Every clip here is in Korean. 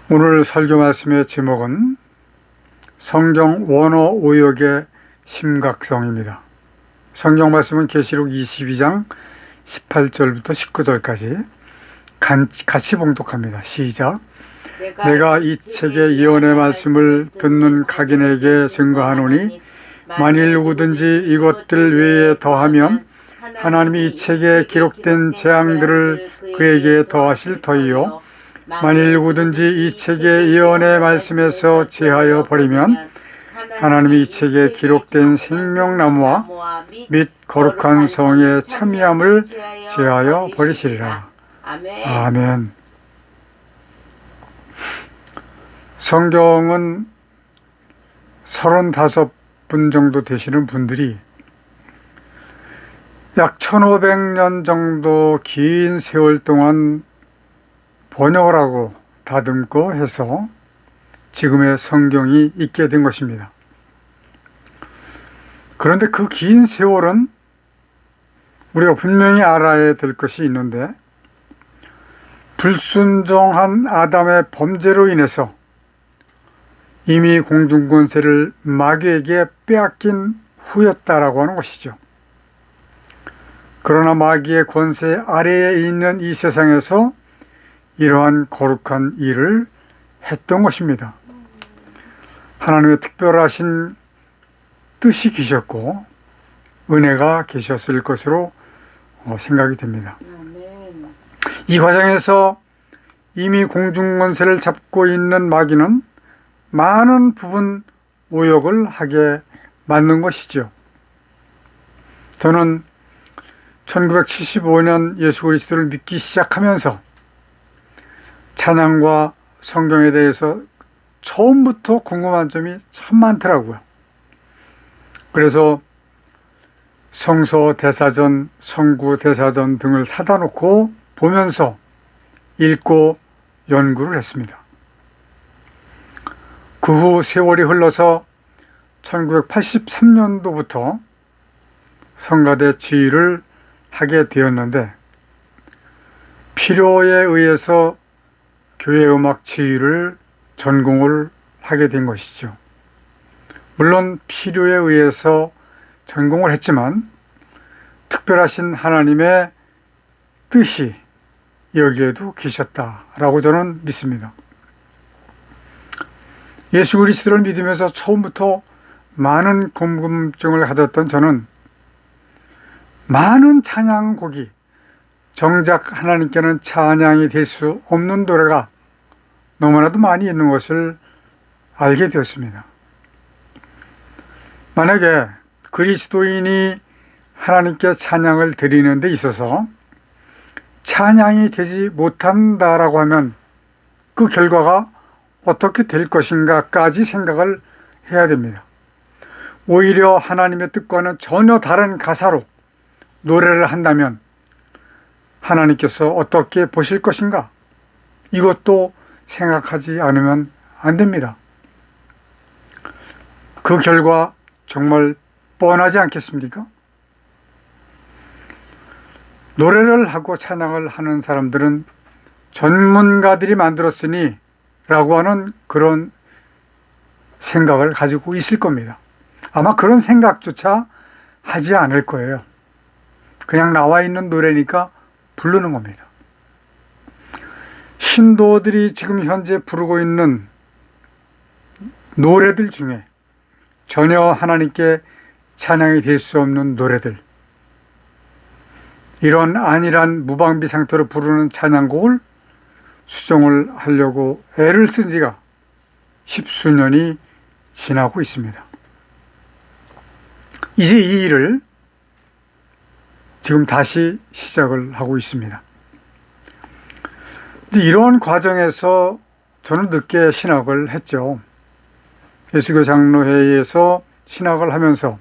오늘 설교 말씀의 제목은 성경 원어 오역의 심각성입니다. 성경 말씀은 계시록 22장 18절부터 19절까지 같이 봉독합니다. 시작. 내가 이 책의 예언의 말씀을 듣는 각인에게 증거하노니 만일 누구든지 이것들 외에 더하면 하나님이 이 책에 기록된 재앙들을 그에게 더하실 터이요 만일 누구든지 이 책의 예언의 말씀에서 제하여 버리면 하나님이 이 책에 기록된 생명나무와 및 거룩한 성의 참여함을 제하여 버리시리라. 아멘. 성경은 35분 정도 되시는 분들이 약 1500년 정도 긴 세월 동안 번역을 하고 다듬고 해서 지금의 성경이 있게 된 것입니다. 그런데 그 긴 세월은 우리가 분명히 알아야 될 것이 있는데, 불순종한 아담의 범죄로 인해서 이미 공중권세를 마귀에게 빼앗긴 후였다라고 하는 것이죠. 그러나 마귀의 권세 아래에 있는 이 세상에서 이러한 거룩한 일을 했던 것입니다. 하나님의 특별하신 뜻이 계셨고 은혜가 계셨을 것으로 생각이 됩니다. 이 과정에서 이미 공중권세를 잡고 있는 마귀는 많은 부분 오역을 하게 만든 것이죠. 저는 1975년 예수 그리스도를 믿기 시작하면서 찬양과 성경에 대해서 처음부터 궁금한 점이 참 많더라고요. 그래서 성서 대사전, 성구 대사전 등을 사다 놓고 보면서 읽고 연구를 했습니다. 그 후 세월이 흘러서 1983년도부터 성가대 지휘를 하게 되었는데, 필요에 의해서 교회음악 지휘를 전공을 하게 된 것이죠. 물론 필요에 의해서 전공을 했지만 특별하신 하나님의 뜻이 여기에도 계셨다라고 저는 믿습니다. 예수 그리스도를 믿으면서 처음부터 많은 궁금증을 가졌던 저는 많은 찬양곡이 정작 하나님께는 찬양이 될 수 없는 노래가 너무나도 많이 있는 것을 알게 되었습니다. 만약에 그리스도인이 하나님께 찬양을 드리는 데 있어서 찬양이 되지 못한다라고 하면 그 결과가 어떻게 될 것인가까지 생각을 해야 됩니다. 오히려 하나님의 뜻과는 전혀 다른 가사로 노래를 한다면 하나님께서 어떻게 보실 것인가? 이것도 생각하지 않으면 안 됩니다. 그 결과 정말 뻔하지 않겠습니까? 노래를 하고 찬양을 하는 사람들은 전문가들이 만들었으니 라고 하는 그런 생각을 가지고 있을 겁니다. 아마 그런 생각조차 하지 않을 거예요. 그냥 나와 있는 노래니까 부르는 겁니다. 신도들이 지금 현재 부르고 있는 노래들 중에 전혀 하나님께 찬양이 될 수 없는 노래들, 이런 안일한 무방비 상태로 부르는 찬양곡을 수정을 하려고 애를 쓴 지가 10수년이 지나고 있습니다. 이제 이 일을 지금 다시 시작을 하고 있습니다. 이런 과정에서 저는 늦게 신학을 했죠. 예수교 장로회의에서 신학을 하면서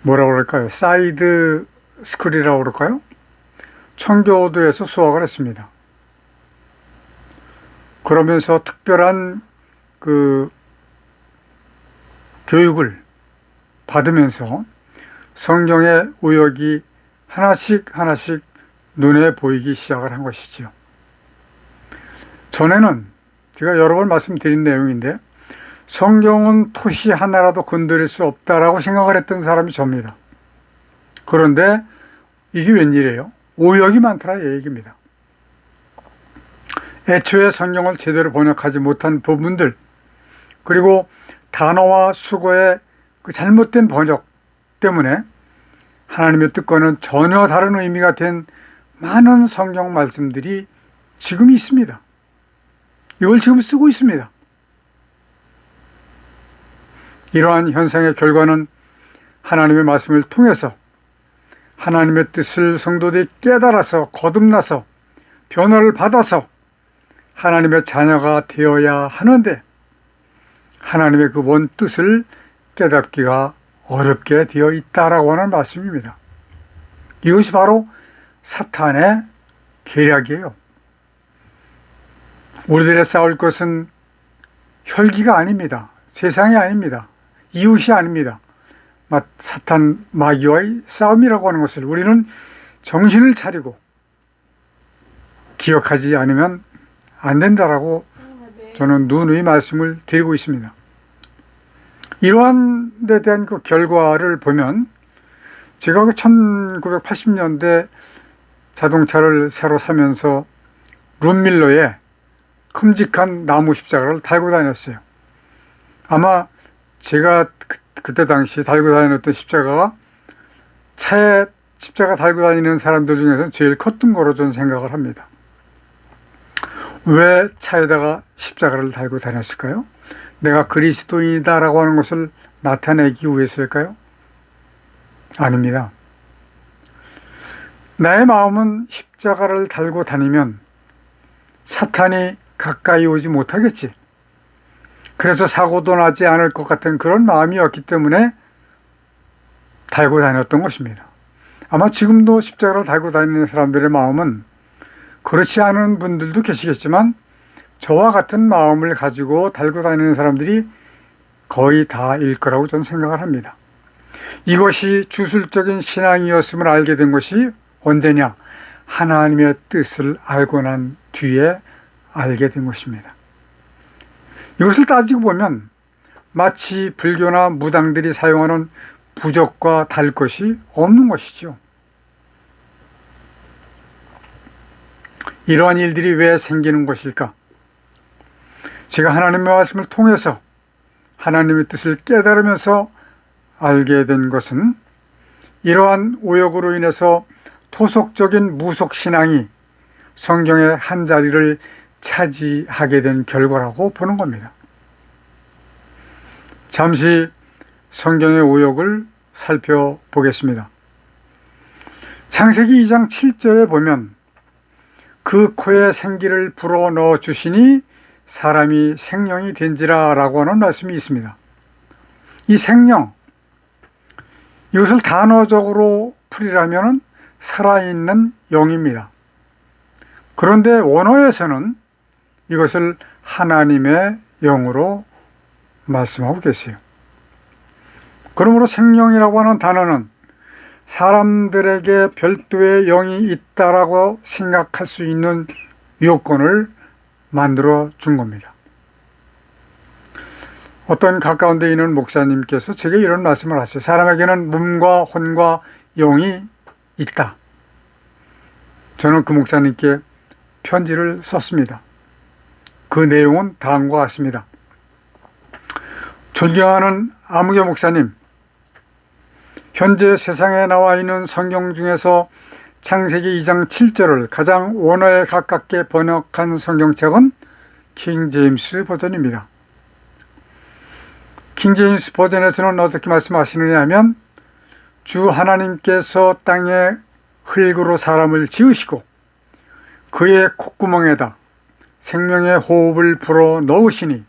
뭐라고 그럴까요? 사이드 스쿨이라고 그럴까요? 청교도에서 수학을 했습니다. 그러면서 특별한 교육을 받으면서 성경의 오역이 하나씩 눈에 보이기 시작을 한 것이죠. 전에는 제가 여러 번 말씀드린 내용인데 성경은 토시 하나라도 건드릴 수 없다라고 생각을 했던 사람이 접니다. 그런데 이게 웬일이에요? 오역이 많더라 이 얘기입니다. 애초에 성경을 제대로 번역하지 못한 부분들, 그리고 단어와 수거의 그 잘못된 번역 때문에 하나님의 뜻과는 전혀 다른 의미가 된 많은 성경 말씀들이 지금 있습니다. 이걸 지금 쓰고 있습니다. 이러한 현상의 결과는 하나님의 말씀을 통해서 하나님의 뜻을 성도들이 깨달아서 거듭나서 변화를 받아서 하나님의 자녀가 되어야 하는데 하나님의 그 원 뜻을 깨닫기가 어렵게 되어 있다라고 하는 말씀입니다. 이것이 바로 사탄의 계략이에요. 우리들의 싸울 것은 혈기가 아닙니다. 세상이 아닙니다. 이웃이 아닙니다. 사탄 마귀와의 싸움이라고 하는 것을 우리는 정신을 차리고 기억하지 않으면 안 된다라고 저는 누누이 말씀을 드리고 있습니다. 이러한 데 대한 그 결과를 보면 제가 1980년대 자동차를 새로 사면서 룸밀러에 큼직한 나무 십자가를 달고 다녔어요. 아마 제가 그때 당시 달고 다녔던 십자가가 차에 십자가 달고 다니는 사람들 중에서는 제일 컸던 거로 저는 생각을 합니다. 왜 차에다가 십자가를 달고 다녔을까요? 내가 그리스도인이다라고 하는 것을 나타내기 위해서일까요? 아닙니다. 나의 마음은 십자가를 달고 다니면 사탄이 가까이 오지 못하겠지. 그래서 사고도 나지 않을 것 같은 그런 마음이었기 때문에 달고 다녔던 것입니다. 아마 지금도 십자가를 달고 다니는 사람들의 마음은 그렇지 않은 분들도 계시겠지만 저와 같은 마음을 가지고 달고 다니는 사람들이 거의 다일 거라고 저는 생각을 합니다. 이것이 주술적인 신앙이었음을 알게 된 것이 언제냐? 하나님의 뜻을 알고 난 뒤에 알게 된 것입니다. 이것을 따지고 보면 마치 불교나 무당들이 사용하는 부적과 달 것이 없는 것이죠. 이러한 일들이 왜 생기는 것일까? 제가 하나님의 말씀을 통해서 하나님의 뜻을 깨달으면서 알게 된 것은 이러한 오역으로 인해서 토속적인 무속신앙이 성경의 한 자리를 차지하게 된 결과라고 보는 겁니다. 잠시 성경의 오역을 살펴보겠습니다. 창세기 2장 7절에 보면 그 코에 생기를 불어넣어 주시니 사람이 생명이 된지라 라고 하는 말씀이 있습니다. 이 생명, 이것을 단어적으로 풀이라면 살아있는 영입니다. 그런데 원어에서는 이것을 하나님의 영으로 말씀하고 계세요. 그러므로 생명이라고 하는 단어는 사람들에게 별도의 영이 있다라고 생각할 수 있는 요건을 만들어 준 겁니다. 어떤 가까운 데 있는 목사님께서 제게 이런 말씀을 하셨어요. 사람에게는 몸과 혼과 영이 있다. 저는 그 목사님께 편지를 썼습니다. 그 내용은 다음과 같습니다. 존경하는 아무개 목사님, 현재 세상에 나와 있는 성경 중에서 창세기 2장 7절을 가장 원어에 가깝게 번역한 성경책은 킹제임스 버전입니다. 킹제임스 버전에서는 어떻게 말씀하시느냐 하면 주 하나님께서 땅에 흙으로 사람을 지으시고 그의 콧구멍에다 생명의 호흡을 불어 넣으시니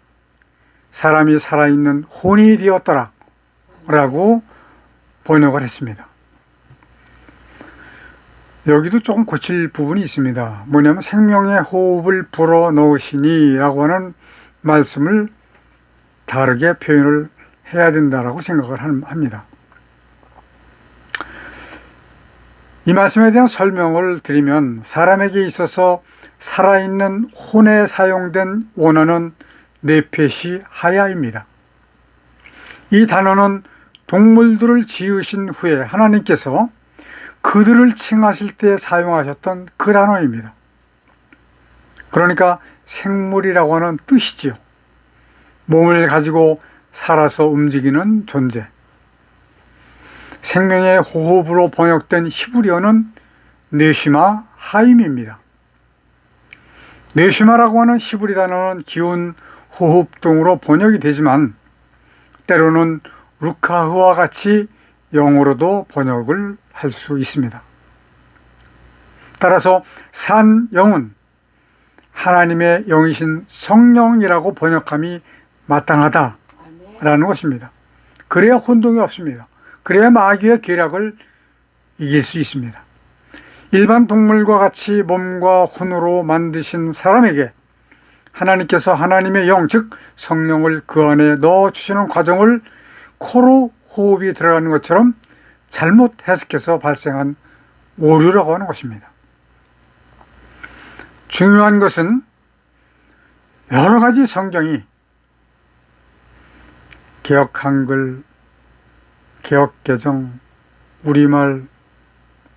사람이 살아있는 혼이 되었더라 라고 번역을 했습니다. 여기도 조금 고칠 부분이 있습니다. 뭐냐면 생명의 호흡을 불어 넣으시니 라고 하는 말씀을 다르게 표현을 해야 된다라고 생각을 합니다. 이 말씀에 대한 설명을 드리면 사람에게 있어서 살아있는 혼에 사용된 원어는 네페시 하야입니다. 이 단어는 동물들을 지으신 후에 하나님께서 그들을 칭하실 때 사용하셨던 그 단어입니다. 그러니까 생물이라고 하는 뜻이지요. 몸을 가지고 살아서 움직이는 존재. 생명의 호흡으로 번역된 히브리어는 네시마 하임입니다. 네시마라고 하는 히브리 단어는 기운, 호흡 등으로 번역이 되지만 때로는 루카흐와 같이 영어로도 번역을 할 수 있습니다. 따라서 산 영은 하나님의 영이신 성령이라고 번역함이 마땅하다라는 것입니다. 그래야 혼동이 없습니다. 그래야 마귀의 계략을 이길 수 있습니다. 일반 동물과 같이 몸과 혼으로 만드신 사람에게 하나님께서 하나님의 영, 즉 성령을 그 안에 넣어주시는 과정을 코로 호흡이 들어가는 것처럼 잘못 해석해서 발생한 오류라고 하는 것입니다. 중요한 것은 여러 가지 성경이 개역 한글, 개역 개정, 우리말,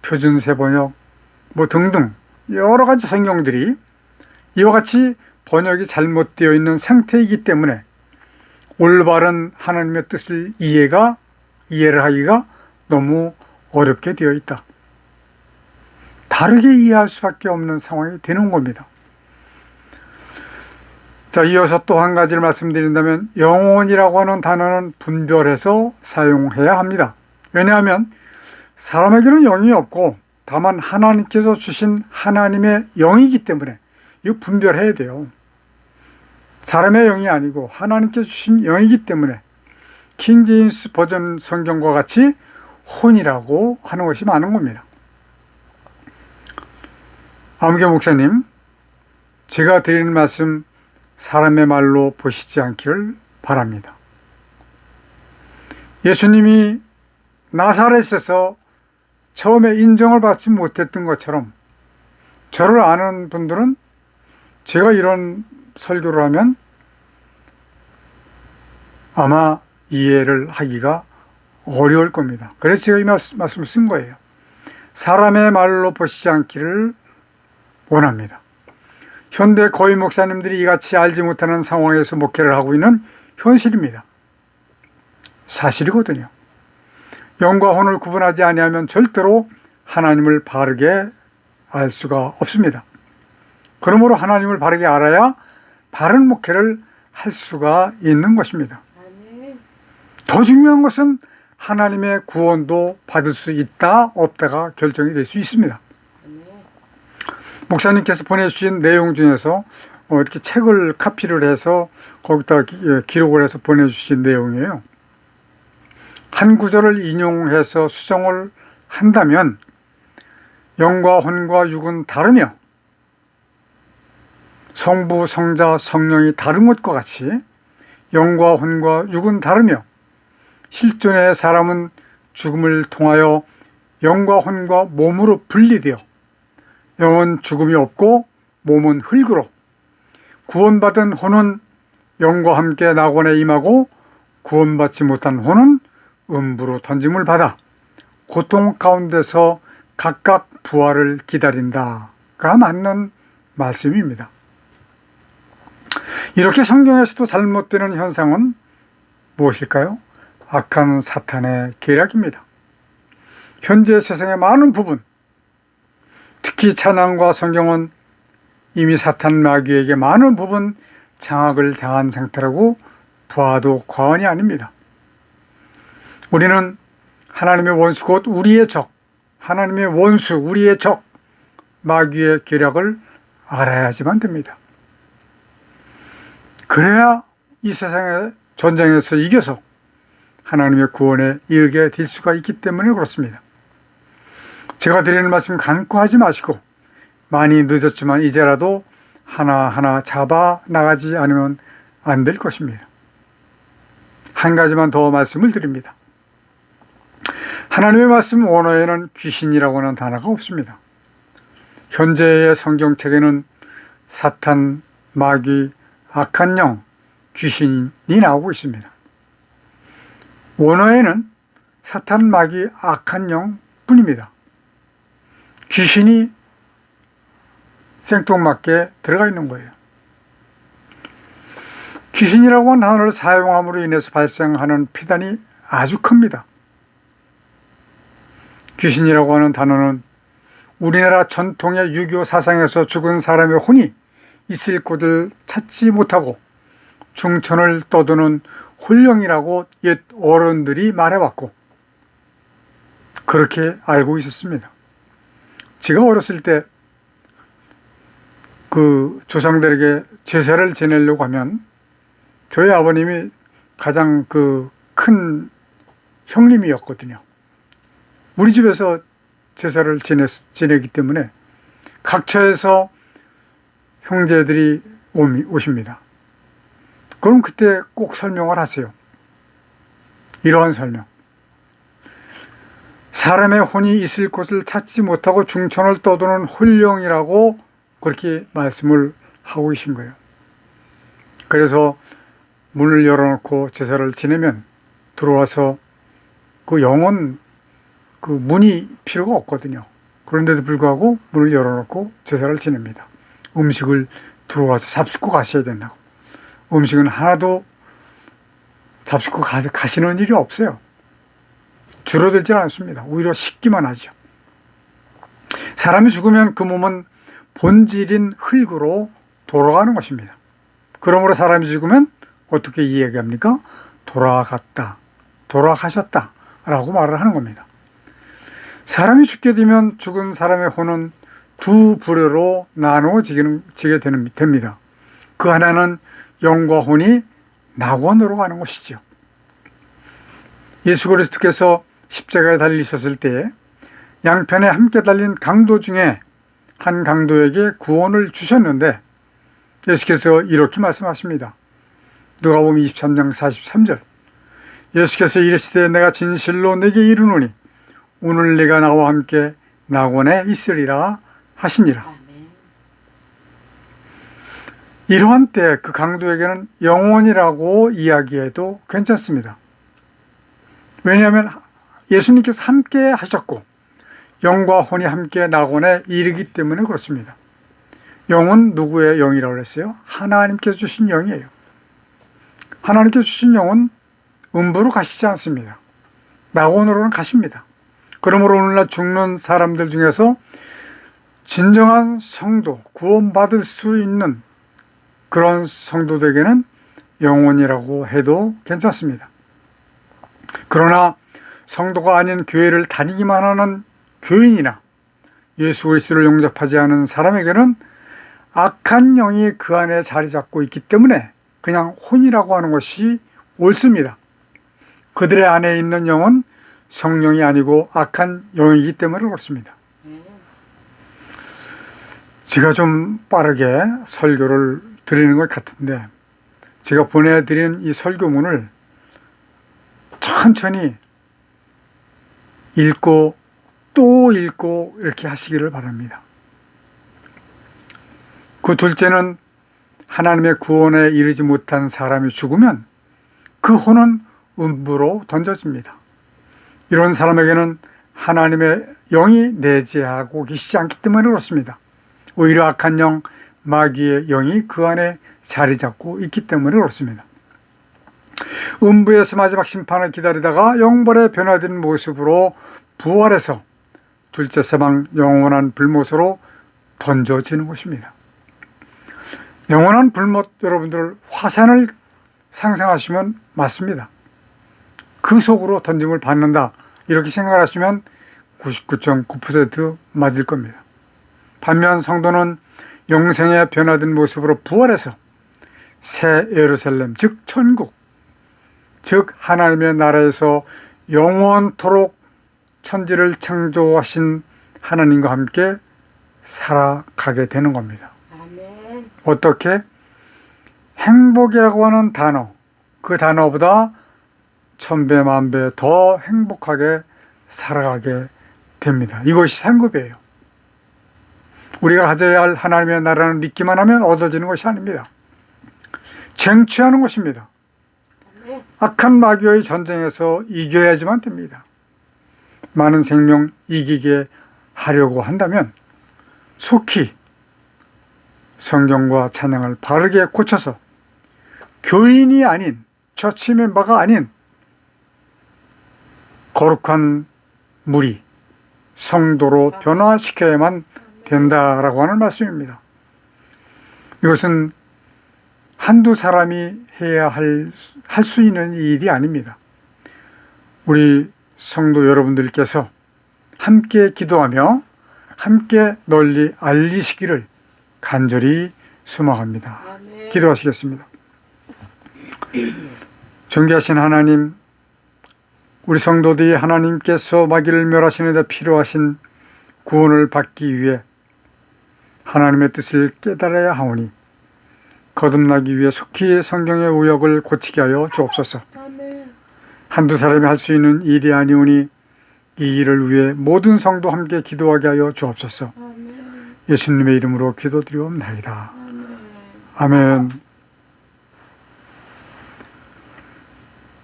표준세 번역 등등 여러 가지 성경들이 이와 같이 번역이 잘못되어 있는 상태이기 때문에 올바른 하나님의 뜻을 이해를 하기가 너무 어렵게 되어 있다. 다르게 이해할 수밖에 없는 상황이 되는 겁니다. 자, 이어서 또 한 가지를 말씀드린다면 영혼이라고 하는 단어는 분별해서 사용해야 합니다. 왜냐하면 사람에게는 영이 없고 다만 하나님께서 주신 하나님의 영이기 때문에 이거 분별해야 돼요. 사람의 영이 아니고 하나님께서 주신 영이기 때문에 킹제임스 버전 성경과 같이 혼이라고 하는 것이 많은 겁니다. 아무개 목사님, 제가 드리는 말씀 사람의 말로 보시지 않기를 바랍니다. 예수님이 나사렛에서 처음에 인정을 받지 못했던 것처럼 저를 아는 분들은 제가 이런 설교를 하면 아마 이해를 하기가 어려울 겁니다. 그래서 제가 이 말씀을 쓴 거예요. 사람의 말로 보시지 않기를 원합니다. 현대 거의 목사님들이 이같이 알지 못하는 상황에서 목회를 하고 있는 현실입니다. 사실이거든요. 영과 혼을 구분하지 아니하면 절대로 하나님을 바르게 알 수가 없습니다. 그러므로 하나님을 바르게 알아야 바른 목회를 할 수가 있는 것입니다. 더 중요한 것은 하나님의 구원도 받을 수 있다 없다가 결정이 될 수 있습니다. 목사님께서 보내주신 내용 중에서 이렇게 책을 카피를 해서 거기다 기록을 해서 보내주신 내용이에요. 한 구절을 인용해서 수정을 한다면 영과 혼과 육은 다르며 성부, 성자, 성령이 다른 것과 같이 영과 혼과 육은 다르며 실존의 사람은 죽음을 통하여 영과 혼과 몸으로 분리되어 영은 죽음이 없고 몸은 흙으로 구원받은 혼은 영과 함께 낙원에 임하고 구원받지 못한 혼은 음부로 던짐을 받아 고통 가운데서 각각 부활을 기다린다가 맞는 말씀입니다. 이렇게 성경에서도 잘못되는 현상은 무엇일까요? 악한 사탄의 계략입니다. 현재 세상의 많은 부분, 특히 찬양과 성경은 이미 사탄 마귀에게 많은 부분 장악을 당한 상태라고 봐도 과언이 아닙니다. 우리는 하나님의 원수 곧 우리의 적, 하나님의 원수 우리의 적 마귀의 계략을 알아야지만 됩니다. 그래야 이 세상의 전쟁에서 이겨서 하나님의 구원에 이르게 될 수가 있기 때문에 그렇습니다. 제가 드리는 말씀 간과하지 마시고 많이 늦었지만 이제라도 하나하나 잡아 나가지 않으면 안 될 것입니다. 한 가지만 더 말씀을 드립니다. 하나님의 말씀 원어에는 귀신이라고 하는 단어가 없습니다. 현재의 성경책에는 사탄, 마귀, 악한 영, 귀신이 나오고 있습니다. 원어에는 사탄, 마귀, 악한 영 뿐입니다. 귀신이 생뚱맞게 들어가 있는 거예요. 귀신이라고 하는 단어를 사용함으로 인해서 발생하는 폐단이 아주 큽니다. 귀신이라고 하는 단어는 우리나라 전통의 유교 사상에서 죽은 사람의 혼이 있을 곳을 찾지 못하고 중천을 떠도는 홀령이라고 옛 어른들이 말해왔고 그렇게 알고 있었습니다. 제가 어렸을 때 그 조상들에게 제사를 지내려고 하면 저희 아버님이 가장 그 큰 형님이었거든요. 우리 집에서 제사를 지내기 때문에 각처에서 형제들이 오십니다. 그럼 그때 꼭 설명을 하세요. 이러한 설명. 사람의 혼이 있을 곳을 찾지 못하고 중천을 떠도는 홀령이라고 그렇게 말씀을 하고 계신 거예요. 그래서 문을 열어놓고 제사를 지내면 들어와서 그 영혼 그 문이 필요가 없거든요. 그런데도 불구하고 문을 열어놓고 제사를 지냅니다. 음식을 들어와서 잡수고 가셔야 된다고. 음식은 하나도 잡수고 가시는 일이 없어요. 줄어들지 않습니다. 오히려 식기만 하죠. 사람이 죽으면 그 몸은 본질인 흙으로 돌아가는 것입니다. 그러므로 사람이 죽으면 어떻게 이야기합니까? 돌아갔다, 돌아가셨다 라고 말을 하는 겁니다. 사람이 죽게 되면 죽은 사람의 혼은 두 부류로 나누어지게 됩니다. 그 하나는 영과 혼이 낙원으로 가는 것이죠. 예수 그리스도께서 십자가에 달리셨을 때 양편에 함께 달린 강도 중에 한 강도에게 구원을 주셨는데 예수께서 이렇게 말씀하십니다. 누가복음 23장 43절. 예수께서 이르시되 내가 진실로 내게 이르노니 오늘 네가 나와 함께 낙원에 있으리라 하시니라. 이러한 때 그 강도에게는 영혼이라고 이야기해도 괜찮습니다. 왜냐하면 예수님께서 함께 하셨고 영과 혼이 함께 낙원에 이르기 때문에 그렇습니다. 영은 누구의 영이라고 했어요? 하나님께서 주신 영이에요. 하나님께서 주신 영은 음부로 가시지 않습니다. 낙원으로는 가십니다. 그러므로 오늘날 죽는 사람들 중에서 진정한 성도, 구원받을 수 있는 그런 성도들에게는 영혼이라고 해도 괜찮습니다. 그러나 성도가 아닌 교회를 다니기만 하는 교인이나 예수 그리스도를 영접하지 않은 사람에게는 악한 영이 그 안에 자리 잡고 있기 때문에 그냥 혼이라고 하는 것이 옳습니다. 그들의 안에 있는 영은 성령이 아니고 악한 영이기 때문에 그렇습니다. 제가 좀 빠르게 설교를 드리는 것 같은데 제가 보내드린 이 설교문을 천천히 읽고 또 읽고 이렇게 하시기를 바랍니다. 그 둘째는 하나님의 구원에 이르지 못한 사람이 죽으면 그 혼은 음부로 던져집니다. 이런 사람에게는 하나님의 영이 내재하고 계시지 않기 때문에 그렇습니다. 오히려 악한 영, 마귀의 영이 그 안에 자리 잡고 있기 때문에 그렇습니다. 음부에서 마지막 심판을 기다리다가 영벌의 변화된 모습으로 부활해서 둘째 사방 영원한 불못으로 던져지는 것입니다. 영원한 불못, 여러분들 화산을 상상하시면 맞습니다. 그 속으로 던짐을 받는다 이렇게 생각하시면 99.9% 맞을 겁니다. 반면 성도는 영생의 변화된 모습으로 부활해서 새 예루살렘, 즉 천국, 즉 하나님의 나라에서 영원토록 천지를 창조하신 하나님과 함께 살아가게 되는 겁니다. 아멘. 어떻게? 행복이라고 하는 단어, 그 단어보다 1000배, 10,000배 더 행복하게 살아가게 됩니다. 이것이 상급이에요. 우리가 가져야 할 하나님의 나라는 믿기만 하면 얻어지는 것이 아닙니다. 쟁취하는 것입니다. 악한 마귀의 전쟁에서 이겨야지만 됩니다. 많은 생명 이기게 하려고 한다면 속히 성경과 찬양을 바르게 고쳐서 교인이 아닌 처치 멤버가 아닌 거룩한 무리, 성도로 변화시켜야만 된다라고 하는 말씀입니다. 이것은 한두 사람이 해야 할 수 있는 일이 아닙니다. 우리 성도 여러분들께서 함께 기도하며 함께 널리 알리시기를 간절히 소망합니다. 기도하시겠습니다. 존귀하신 하나님, 우리 성도들이 하나님께서 마귀를 멸하시는 데 필요하신 구원을 받기 위해 하나님의 뜻을 깨달아야 하오니 거듭나기 위해 속히 성경의 오역을 고치게 하여 주옵소서. 한두 사람이 할 수 있는 일이 아니오니 이 일을 위해 모든 성도 함께 기도하게 하여 주옵소서. 예수님의 이름으로 기도드리옵나이다. 아멘.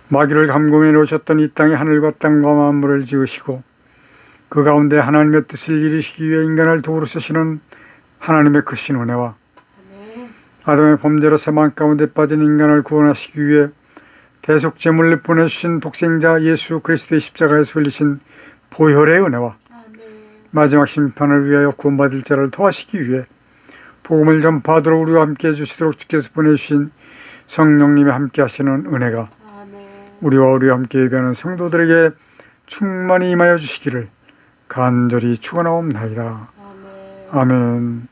마귀를 감금해 놓으셨던 이 땅에 하늘과 땅과 만물을 지으시고 그 가운데 하나님의 뜻을 이루시기 위해 인간을 도우러 쓰시는 하나님의 크신 은혜와 아담의 범죄로 사망 가운데 빠진 인간을 구원하시기 위해 대속제물로 보내주신 독생자 예수 그리스도의 십자가에서 흘리신 보혈의 은혜와 마지막 심판을 위하여 구원받을 자를 도와시기 위해 복음을 전파하도록 우리와 함께 해주시도록 주께서 보내주신 성령님이 함께 하시는 은혜가 우리와 함께 예배하는 성도들에게 충만히 임하여 주시기를 간절히 축원하옵나이다. 아멘.